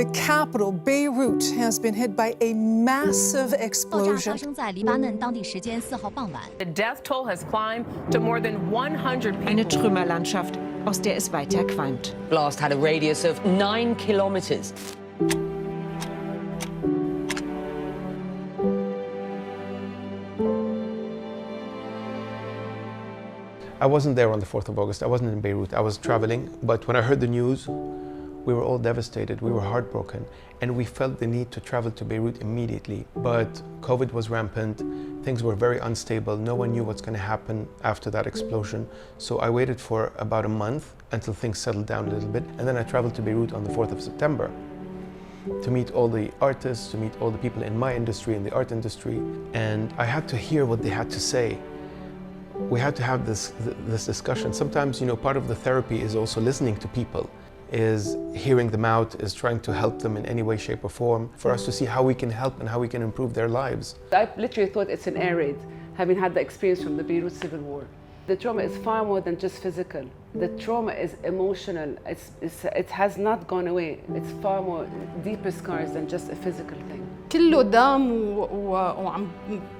The capital, Beirut, has been hit by a massive 爆炸 explosion. 发生在黎巴嫩当地时间4号傍晚。 The death toll has climbed to more than 100 Eine people. Trümmerlandschaft, aus der es weiter qualmt. Blast had a radius of 9 kilometers. I wasn't there on the 4th of August. I wasn't in Beirut. I was traveling. But when I heard the news, we were all devastated. We were heartbroken. And we felt the need to travel to Beirut immediately. But COVID was rampant. Things were very unstable. No one knew what's going to happen after that explosion. So I waited for about a month until things settled down a little bit. And then I traveled to Beirut on the 4th of September to meet all the artists, to meet all the people in my industry, in the art industry. And I had to hear what they had to say. We had to have this discussion. Sometimes, part of the therapy is also listening to people, is hearing them out, is trying to help them in any way, shape or form, for us to see how we can help and how we can improve their lives. I literally thought it's an air raid, having had the experience from the Beirut Civil War. The trauma is far more than just physical. The trauma is emotional. It has not gone away. It's far more deeper scars than just a physical thing. كله دم وعم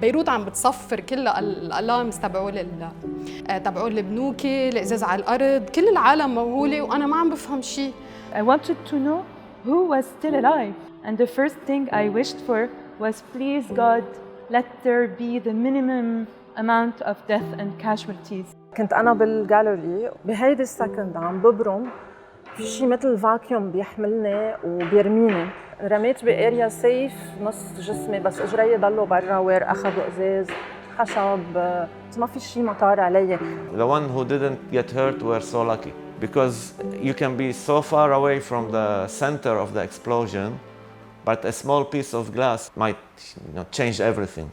بيروت عم بتصفر كلها الالارمز تبعوا البنوكي الازاز على الارض كل العالم موهوله وانا ما عم بفهم شيء. I wanted to know who was still alive, and the first thing I wished for was, please God, let there be the minimum amount of death and casualties. كنت أنا بالجاليري بهيدي السكند عم ببرم في شيء مثل فاكيوم بيحملني وبيرميني. رميت باريا سيف نص جسمي بس اجري ضلوا برا وير اخذوا ازاز خشب ما في شيء مطار علي. The one who didn't get hurt were so lucky because you can be so far away from the center of the explosion, but a small piece of glass might change everything.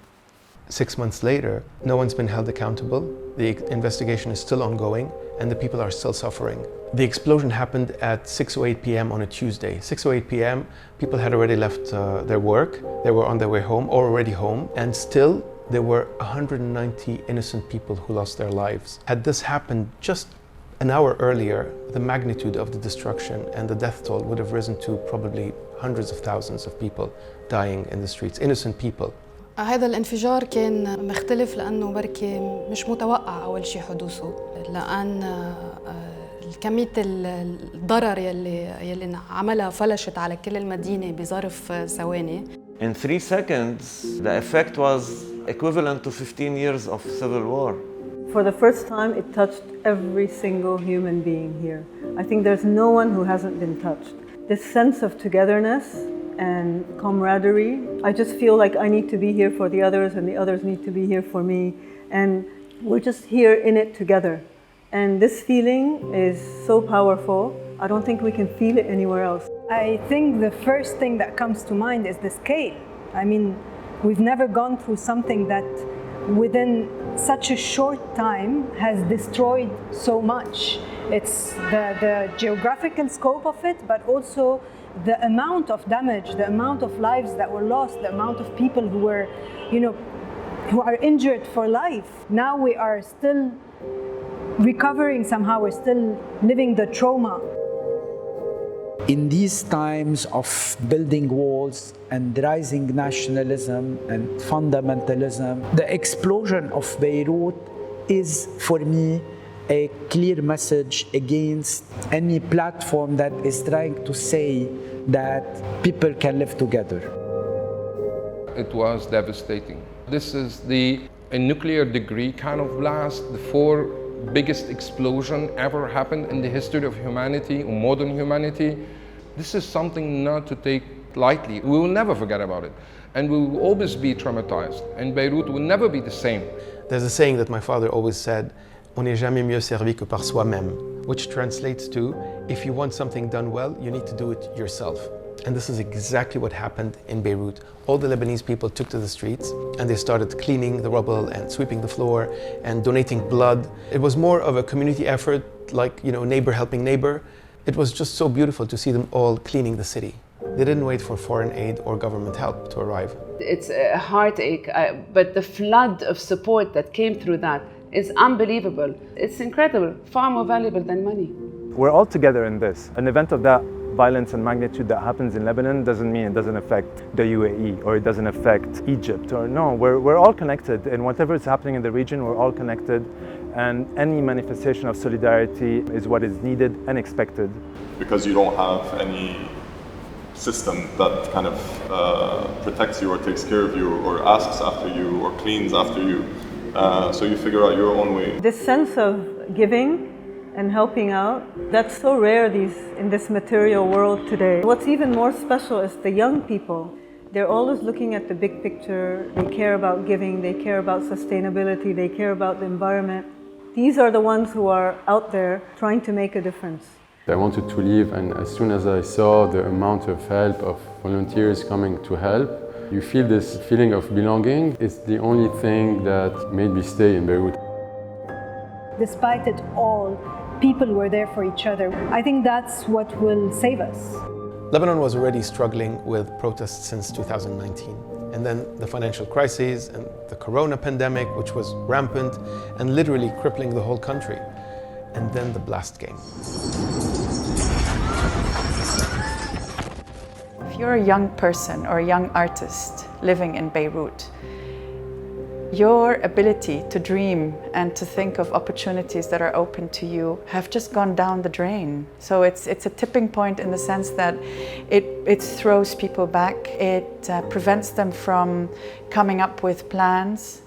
6 months later, no one's been held accountable. The investigation is still ongoing and the people are still suffering. The explosion happened at 6:08 p.m. on a Tuesday. 6:08 p.m. people had already left their work. They were on their way home or already home, and still there were 190 innocent people who lost their lives. Had this happened just an hour earlier, the magnitude of the destruction and the death toll would have risen to probably hundreds of thousands of people dying in the streets, innocent people. هذا الانفجار كان مختلف لأنه بركي مش متوقع أول شيء حدوثه لأن كمية الضرر يلي عملها فلشت على كل المدينة بظرف ثواني. In 3 seconds, the effect was equivalent to 15 years of civil war. For the first time, it touched every single human being here. I think there's no one who hasn't been touched. This sense of togetherness and camaraderie. I just feel like I need to be here for the others and the others need to be here for me. And we're just here in it together. And this feeling is so powerful. I don't think we can feel it anywhere else. I think the first thing that comes to mind is the scale. I mean, we've never gone through something that within such a short time has destroyed so much. It's the geographical scope of it, but also the amount of damage, the amount of lives that were lost, the amount of people who were, who are injured for life. Now we are still recovering somehow, we're still living the trauma. In these times of building walls and rising nationalism and fundamentalism, the explosion of Beirut is for me a clear message against any platform that is trying to say that people can live together. It was devastating. This is a nuclear degree kind of blast, the 4 biggest explosion ever happened in the history of humanity, or modern humanity. This is something not to take lightly. We will never forget about it. And we will always be traumatized. And Beirut will never be the same. There's a saying that my father always said, on n'est jamais mieux servi que par soi-même, which translates to, if you want something done well, you need to do it yourself. And this is exactly what happened in Beirut. All the Lebanese people took to the streets and they started cleaning the rubble and sweeping the floor and donating blood. It was more of a community effort, like, neighbor helping neighbor. It was just so beautiful to see them all cleaning the city. They didn't wait for foreign aid or government help to arrive. It's a heartache, but the flood of support that came through that is unbelievable. It's incredible, far more valuable than money. We're all together in this. An event of that violence and magnitude that happens in Lebanon doesn't mean it doesn't affect the UAE or it doesn't affect Egypt. Or no, we're all connected, and whatever is happening in the region, we're all connected, and any manifestation of solidarity is what is needed and expected. Because you don't have any system that kind of protects you or takes care of you or asks after you or cleans after you. So you figure out your own way. This sense of giving and helping out, that's so rare in this material world today. What's even more special is the young people. They're always looking at the big picture. They care about giving, they care about sustainability, they care about the environment. These are the ones who are out there trying to make a difference. I wanted to leave, and as soon as I saw the amount of help of volunteers coming to help, you feel this feeling of belonging. It's the only thing that made me stay in Beirut. Despite it all, people were there for each other. I think that's what will save us. Lebanon was already struggling with protests since 2019. And then the financial crisis and the corona pandemic, which was rampant and literally crippling the whole country. And then the blast came. If you're a young person or a young artist living in Beirut, your ability to dream and to think of opportunities that are open to you have just gone down the drain. So it's a tipping point in the sense that it throws people back, it prevents them from coming up with plans,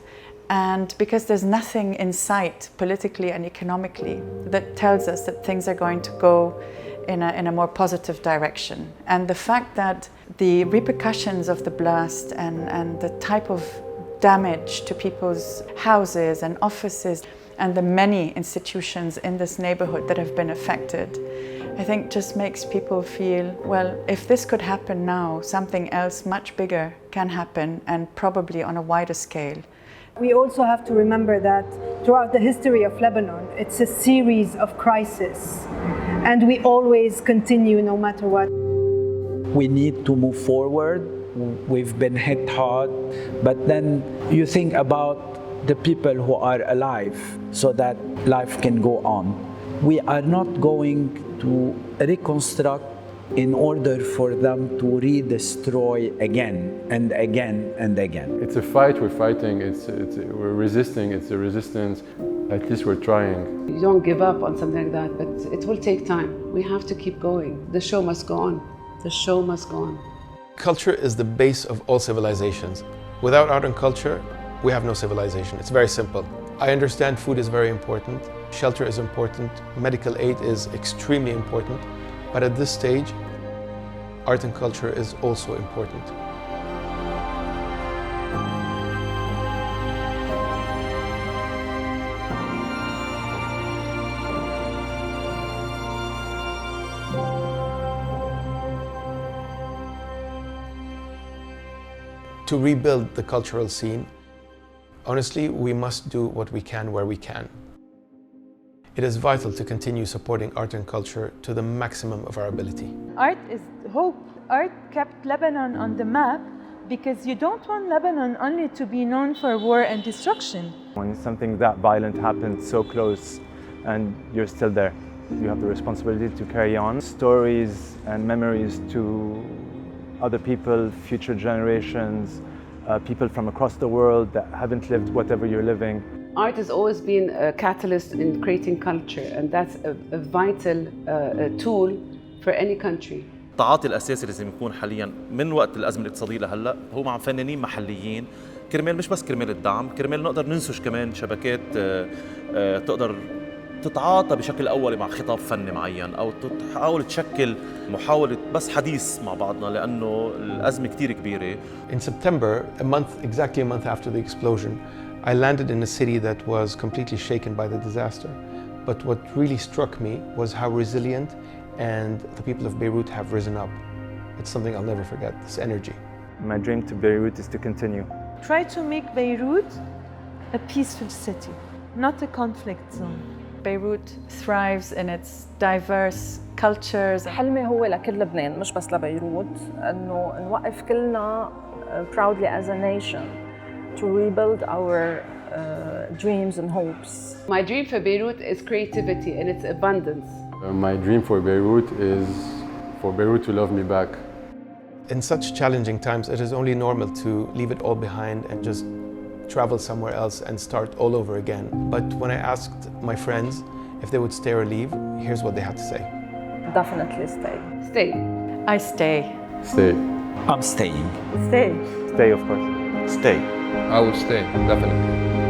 and because there's nothing in sight politically and economically that tells us that things are going to go in a more positive direction. And the fact that the repercussions of the blast and the type of damage to people's houses and offices and the many institutions in this neighborhood that have been affected, I think just makes people feel, well, if this could happen now, something else much bigger can happen, and probably on a wider scale. We also have to remember that throughout the history of Lebanon, it's a series of crises, and we always continue no matter what. We need to move forward. We've been hit hard, but then you think about the people who are alive so that life can go on. We are not going to reconstruct in order for them to re-destroy again and again and again. It's a fight we're fighting, we're resisting, it's a resistance. At least we're trying. You don't give up on something like that, but it will take time. We have to keep going. The show must go on. The show must go on. Culture is the base of all civilizations. Without art and culture, we have no civilization. It's very simple. I understand food is very important, shelter is important, medical aid is extremely important, but at this stage, art and culture is also important. To rebuild the cultural scene, honestly, we must do what we can where we can. It is vital to continue supporting art and culture to the maximum of our ability. Art is hope. Art kept Lebanon on the map because you don't want Lebanon only to be known for war and destruction. When something that violent happens so close and you're still there, you have the responsibility to carry on stories and memories to other people, future generations, people from across the world that haven't lived whatever you're living. Art has always been a catalyst in creating culture, and that's a vital tool for any country. التعاطي الأساسي لازم يكون حالياً من وقت الأزمة الاقتصادية لهلا هو مع فنانين محليين كرمال مش بس كرمال الدعم، كرمال نقدر ننسج كمان شبكات تقدر تتعاطى بشكل أولي مع خطاب فني معين أو تحاول تشكل محاولة بس حديث مع بعضنا لأنه الأزمة كتير كبيرة. In September, exactly a month after the explosion, I landed in a city that was completely shaken by the disaster. But what really struck me was how resilient and the people of Beirut have risen up. It's something I'll never forget, this energy. My dream to Beirut is to continue. Try to make Beirut a peaceful city, not a conflict zone. Beirut thrives in its diverse cultures. حلمي هو لكل لبنان مش بس لبيروت انه نوقف كلنا proudly as a nation to rebuild our dreams and hopes. My dream for Beirut is creativity and its abundance. My dream for Beirut is for Beirut to love me back. In such challenging times, it is only normal to leave it all behind and just travel somewhere else and start all over again. But when I asked my friends if they would stay or leave, here's what they had to say. Definitely stay. Stay. I stay. Stay. I'm staying. Stay. Stay, of course. Stay. I will stay, definitely.